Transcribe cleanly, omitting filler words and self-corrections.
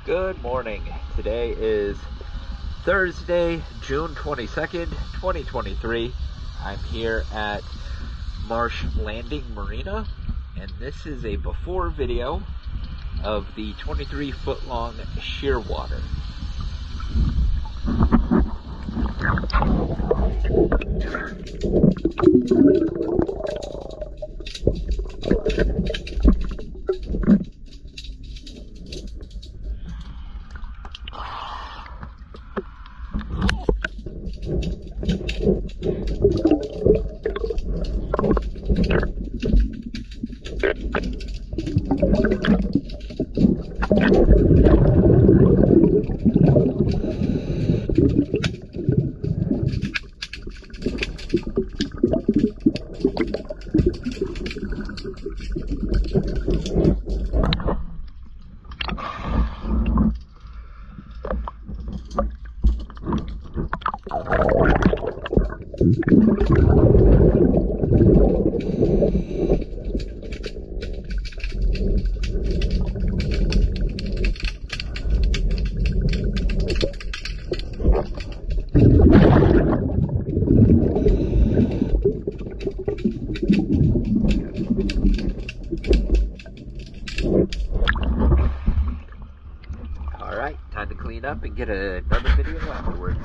Good morning. Today is Thursday, June 22nd, 2023. I'm here at Marsh Landing Marina, and this is a before video of the 23-foot long Shearwater. Alright, time to clean up and get another video afterwards.